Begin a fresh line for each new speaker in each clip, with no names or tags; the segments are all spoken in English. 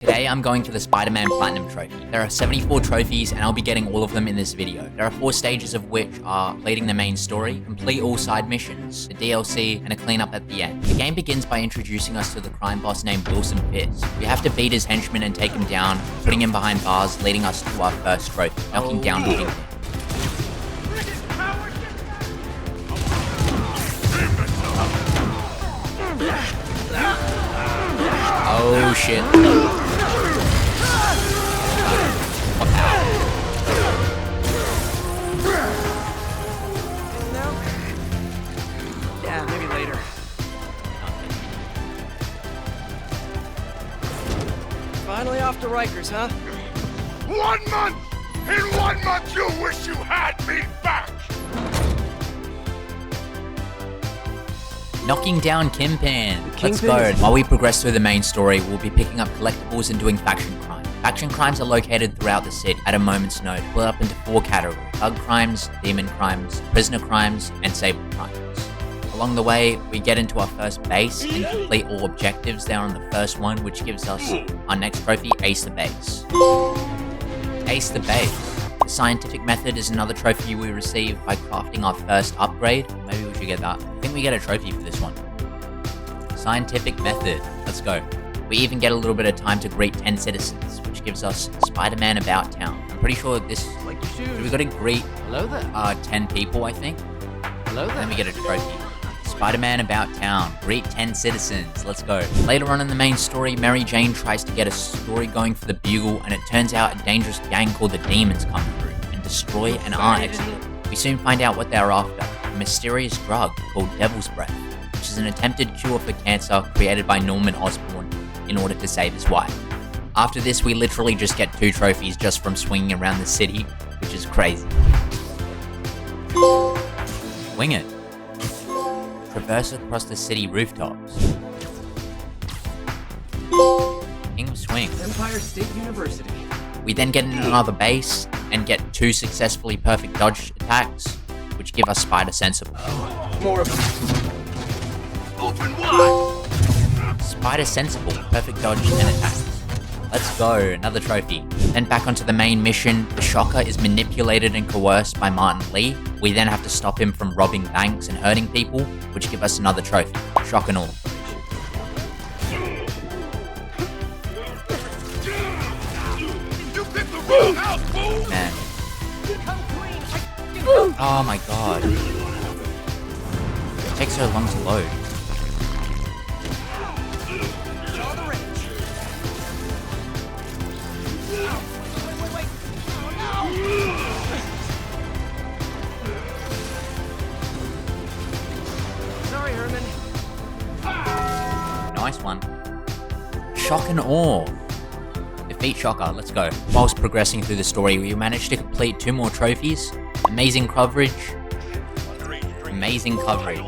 Today I'm going for the Spider-Man Platinum Trophy. There are 74 trophies and I'll be getting all of them in this video. There are 4 stages of which are completing the main story, complete all side missions, the DLC, and a cleanup at the end. The game begins by introducing us to the crime boss named Wilson Fisk. We have to beat his henchman and take him down, putting him behind bars, leading us to our first trophy, knocking down the Kingpin. Oh shit.
Yeah, maybe later. Finally off to Rikers, huh?
1 month! In 1 month you wish you had me back!
Knocking down Kingpin. Let's go. While we progress through the main story, we'll be picking up collectibles and doing faction crime. Faction crimes are located throughout the city at a moment's notice, split up into 4 categories: thug crimes, demon crimes, prisoner crimes, and sable crimes. Along the way, we get into our first base and complete all objectives there on the first one, which gives us our next trophy, Ace the Base. Ace the Base. The scientific method is another trophy we receive by crafting our first upgrade. Maybe we should get that. I think we get a trophy for this one. Scientific method. Let's go. We even get a little bit of time to greet 10 citizens, which gives us Spider-Man About Town. I'm pretty sure this...
Like your shoes.
So we got to greet
Hello there.
10 people, I think.
Hello there.
Then we get a trophy. Spider-Man About Town. Greet 10 citizens. Let's go. Later on in the main story, Mary Jane tries to get a story going for the Bugle, and it turns out a dangerous gang called the Demons come through and destroy an art exhibit. We soon find out what they're after. A mysterious drug called Devil's Breath, which is an attempted cure for cancer created by Norman Osborn in order to save his wife. After this, we literally just get 2 trophies just from swinging around the city, which is crazy. Wing it. Traverse across the city rooftops. King Swing.
Empire State University.
We then get in another base and get 2 successfully perfect dodge attacks, which give us Spider Sensible.
More of them.
Open wide!
Spider Sensible, perfect dodge and attacks. Let's go, another trophy. Then back onto the main mission, the Shocker is manipulated and coerced by Martin Lee. We then have to stop him from robbing banks and hurting people, which give us another trophy, shock and all.
You picked the wrong house, fool!
Man. Oh my god. It takes so long to load.
Sorry, Herman.
Nice one. Shock and awe. Defeat Shocker, let's go. Whilst progressing through the story, we managed to complete 2 more trophies. Amazing coverage. Amazing coverage.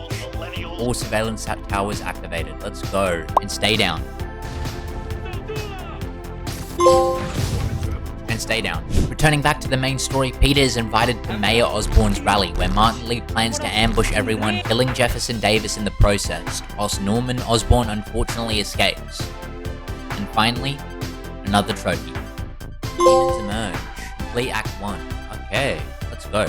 All surveillance towers activated. Let's go. And stay down. And stay down. Returning back to the main story, Peter is invited to Mayor Osborn's rally, where Martin Lee plans to ambush everyone, killing Jefferson Davis in the process, whilst Norman Osborn unfortunately escapes. And finally, another trophy. Demons emerge. Complete Act 1. Okay, let's go.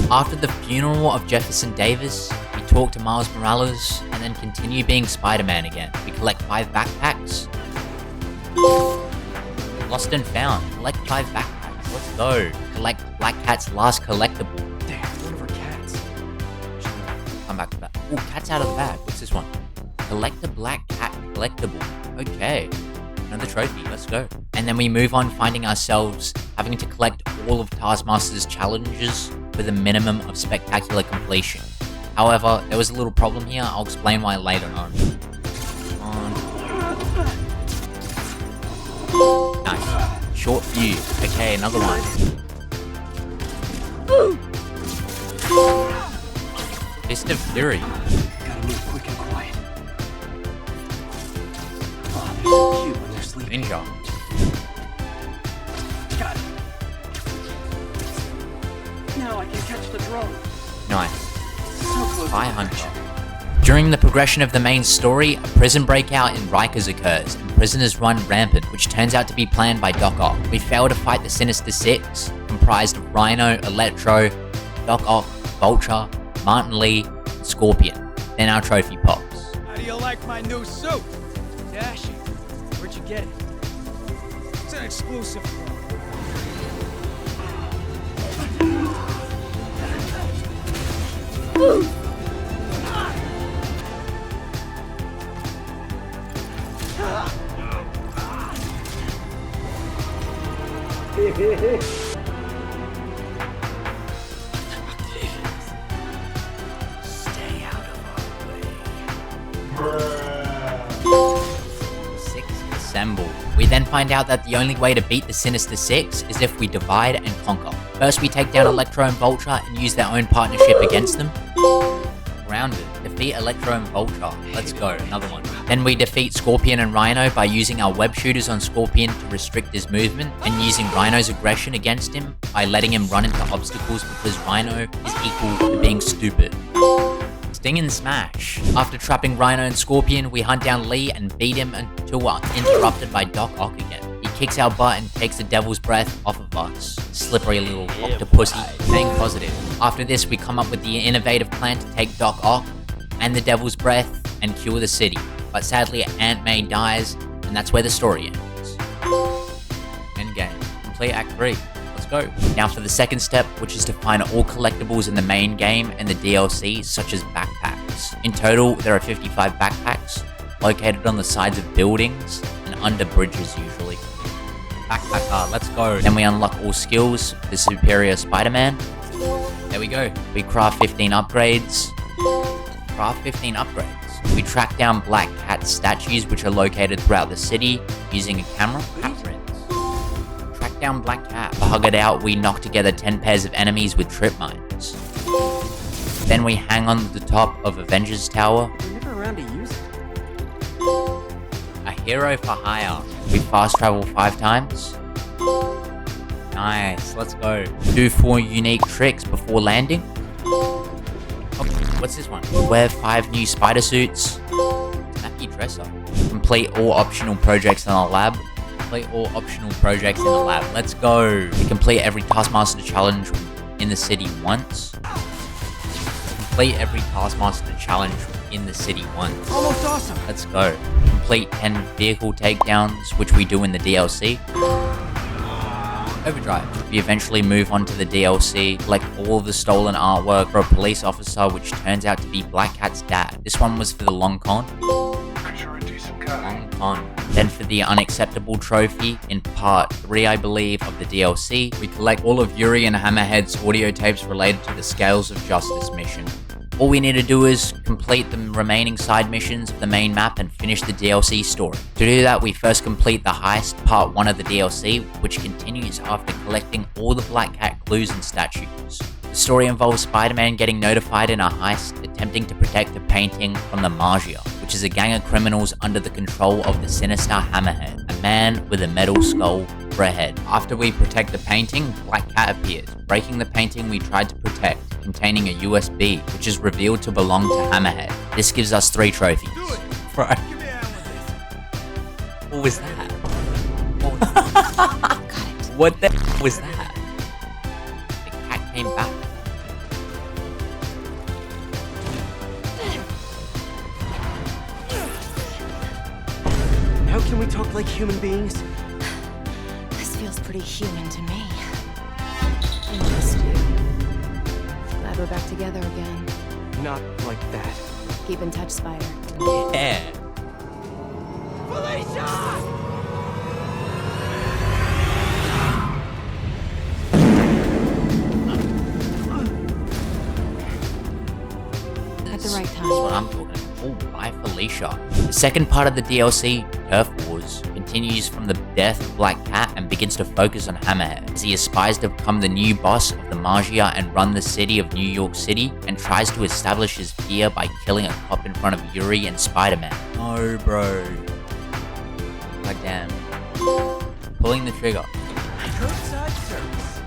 After the funeral of Jefferson Davis, we talk to Miles Morales, and then continue being Spider-Man again. We collect 5 backpacks. Lost and found. Collect 5 backpacks. Let's go. Collect Black Cat's last collectible.
Damn, one of our cats.
Come back to that. Oh, cat's out of the bag. What's this one? Collect the Black Cat collectible. Okay. Another trophy. Let's go. And then we move on, finding ourselves having to collect all of Taskmaster's challenges with a minimum of spectacular completion. However, there was a little problem here. I'll explain why later on. Nice. Short view. Okay, another one. Fist of Fury.
Gotta move quick and quiet. Oh, they're cute when they're sleeping.
Ninja.
Got it. Now I can catch the drone.
Nice.
So close.
Spy Hunter. During the progression of the main story, a prison breakout in Rikers occurs, and prisoners run rampant, which turns out to be planned by Doc Ock. We fail to fight the Sinister Six, comprised of Rhino, Electro, Doc Ock, Vulture, Martin Lee, and Scorpion. Then our trophy pops.
How do you like my new suit? Dashy. Where'd you get it? It's an exclusive.
Stay out of our way. Six assemble. We then find out that the only way to beat the Sinister Six is if we divide and conquer. First we take down Electro and Vulture and use their own partnership against them. Grounded. Defeat Electro and Vulture. Let's go, another one. Then we defeat Scorpion and Rhino by using our web shooters on Scorpion to restrict his movement, and using Rhino's aggression against him by letting him run into obstacles because Rhino is equal to being stupid. Sting and Smash. After trapping Rhino and Scorpion, we hunt down Lee and beat him until we're interrupted by Doc Ock again. He kicks our butt and takes the devil's breath off of us. Slippery little octopusy. Staying positive. After this, we come up with the innovative plan to take Doc Ock and the devil's breath and cure the city. But sadly, Aunt May dies, and that's where the story ends. Endgame. Complete Act 3. Let's go. Now for the second step, which is to find all collectibles in the main game and the DLC, such as backpacks. In total, there are 55 backpacks, located on the sides of buildings and under bridges usually. Backpacker, let's go. Then we unlock all skills, the superior Spiderman. There we go. We craft 15 upgrades. We track down Black Cat statues which are located throughout the city using a camera. Track down Black Cat. To hug it out, we knock together 10 pairs of enemies with trip mines. Then we hang on the top of Avengers Tower.
You're never around to use it.
A hero for hire. We fast travel 5 times. Nice, let's go. Do 4 unique tricks before landing. What's this one? Wear 5 new spider suits. Snappy dresser. Complete all optional projects in the lab. Let's go. We complete every Taskmaster challenge in the city once.
Almost awesome.
Let's go. Complete 10 vehicle takedowns, which we do in the DLC. Overdrive. We eventually move on to the DLC, collect all of the stolen artwork for a police officer, which turns out to be Black Cat's dad. This one was for the long con. Then for the unacceptable trophy, in part 3 I believe of the DLC, we collect all of Yuri and Hammerhead's audio tapes related to the Scales of Justice mission. All we need to do is complete the remaining side missions of the main map and finish the DLC story. To do that, we first complete the heist, part 1 of the DLC, which continues after collecting all the Black Cat clues and statues. The story involves Spider-Man getting notified in a heist, attempting to protect a painting from the Magia, which is a gang of criminals under the control of the sinister Hammerhead, a man with a metal skull for a head. After we protect the painting, Black Cat appears, breaking the painting we tried to protect, containing a USB, which is revealed to belong to Hammerhead. This gives us 3 trophies.
Do it.
Bro,
Give me a hand with this.
what was that?
Got it.
What the was that? The cat came back.
How can we talk like human beings?
This feels pretty human to me. I missed you. Glad we're back together again.
Not like that.
Keep in touch, Spider.
Yeah.
At the right
That's what
time.
I'm talking about. Oh, bye Felicia. The second part of the DLC, Turf Wars, continues from the death of Black Cat and begins to focus on Hammerhead, as he aspires to become the new boss of the Magia and run the city of New York City, and tries to establish his fear by killing a cop in front of Yuri and Spider-Man. No, bro. God damn. Pulling the trigger.
Curbside service.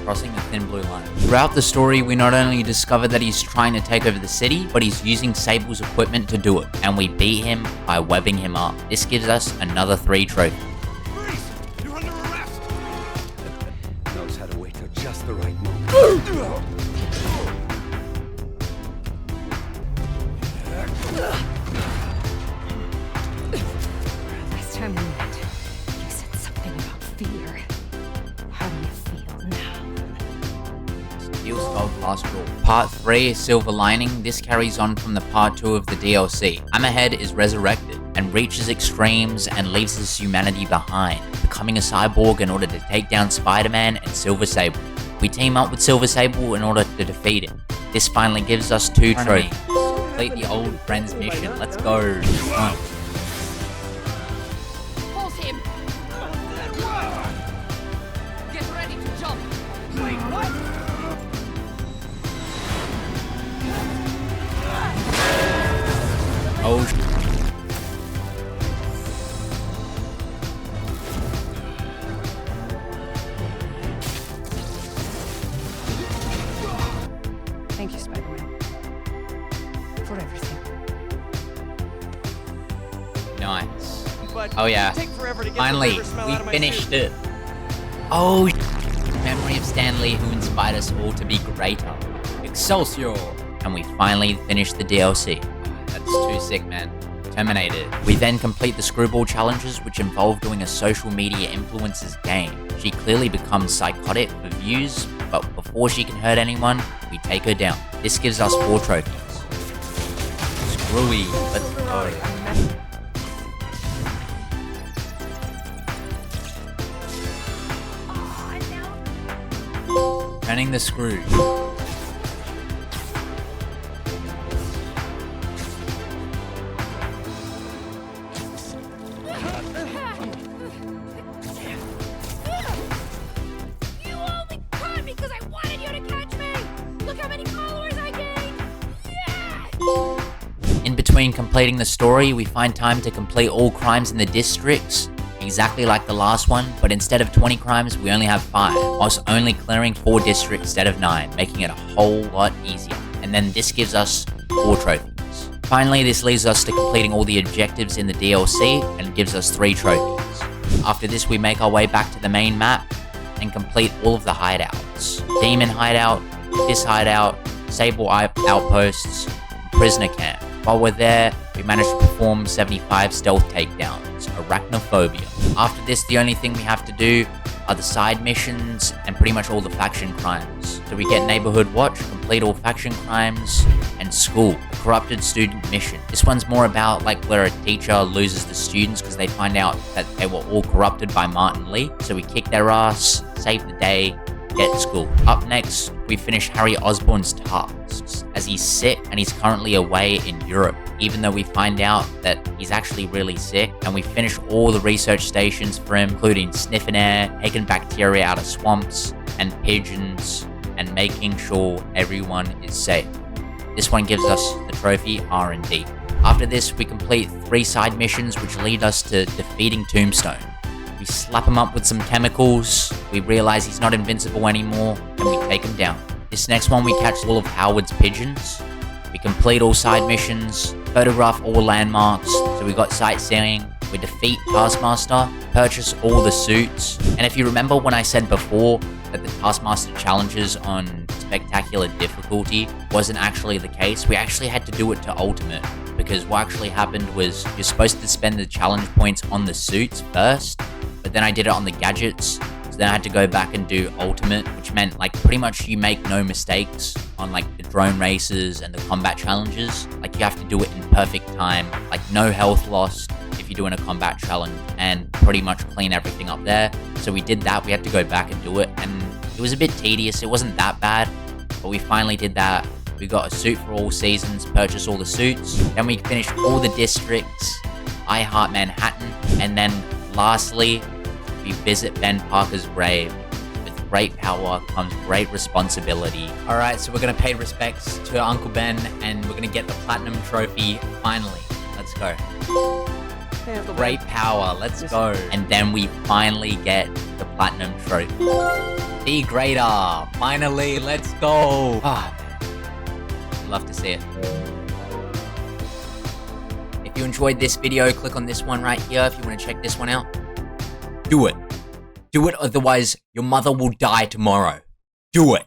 crossing the thin blue line. Throughout the story, we not only discover that he's trying to take over the city, but he's using Sable's equipment to do it, and we beat him by webbing him up. This gives us another 3 trophies.
Freeze! You're under arrest!
Knows how to wait till just the right moment.
Last time we met, you said something about fear. How do you feel now?
Steel Skull Pastoral. Part 3, Silver Lining. This carries on from the part 2 of the DLC. Hammerhead is resurrected and reaches extremes and leaves his humanity behind, becoming a cyborg in order to take down Spider-Man and Silver Sable. We team up with Silver Sable in order to defeat him. This finally gives us 2 trophies. Complete the old friend's mission. Let's go. Come on.
Pulls him! Get ready to jump! Wait, what?
Oh,
Thank you, Spider-Man. For everything.
nice.
But
Oh yeah.
take forever to get
Finally,
the river smell
we
out of my
finished
suit.
it. Oh, memory of Stanley who inspired us all to be greater. Excelsior! And we finally finished the DLC. That's too sick, man. Terminated. We then complete the Screwball challenges, which involve doing a social media influencer's game. She clearly becomes psychotic for views, but before she can hurt anyone, we take her down. This gives us 4 trophies. Screwy, let's go. Turning the screw.
You only caught me because I wanted you to catch me! Look how many followers I gained! Yeah!
In between completing the story, we find time to complete all crimes in the districts, exactly like the last one, but instead of 20 crimes, we only have 5, whilst only clearing 4 districts instead of 9, making it a whole lot easier. And then this gives us 4 trophies. Finally, this leads us to completing all the objectives in the DLC and gives us 3 trophies. After this, we make our way back to the main map and complete all of the hideouts. Demon Hideout, Fist Hideout, Sable Outposts, Prisoner Camp. While we're there, we managed to perform 75 stealth takedowns, Arachnophobia. After this, the only thing we have to do are the side missions and pretty much all the faction crimes. So we get Neighborhood Watch, complete all faction crimes, and School, a corrupted student mission. This one's more about like where a teacher loses the students because they find out that they were all corrupted by Martin Lee. So we kick their ass, save the day, get School. Up next, we finish Harry Osborn's tasks, as he's sick and he's currently away in Europe, even though we find out that he's actually really sick, and we finish all the research stations for him, including sniffing air, taking bacteria out of swamps and pigeons, and making sure everyone is safe. This one gives us the trophy R&D. After this, we complete 3 side missions which lead us to defeating Tombstone. We slap him up with some chemicals, we realize he's not invincible anymore, and we take him down. This next one, we catch all of Howard's pigeons. We complete all side missions, photograph all landmarks, so we got sightseeing. We defeat Taskmaster, purchase all the suits. And if you remember when I said before that the Taskmaster challenges on spectacular difficulty wasn't actually the case, we actually had to do it to Ultimate. Because what actually happened was you're supposed to spend the challenge points on the suits first, but then I did it on the gadgets, so then I had to go back and do Ultimate, which meant like pretty much you make no mistakes on like the drone races and the combat challenges. Like you have to do it in perfect time, like no health lost if you're doing a combat challenge, and pretty much clean everything up there. So we did that, we had to go back and do it, and it was a bit tedious, it wasn't that bad, but we finally did that. We got a suit for all seasons, purchase all the suits, then we finished all the districts, I Heart Manhattan, and then lastly, we visit Ben Parker's grave. With great power comes great responsibility. Alright, so we're gonna pay respects to Uncle Ben, and we're gonna get the Platinum Trophy finally. Let's go. Great power, let's go. And then we finally get the platinum trophy. Be greater, finally, let's go. Ah, man. Love to see it. If you enjoyed this video, click on this one right here if you want to check this one out. Do it. Do it, otherwise your mother will die tomorrow. Do it.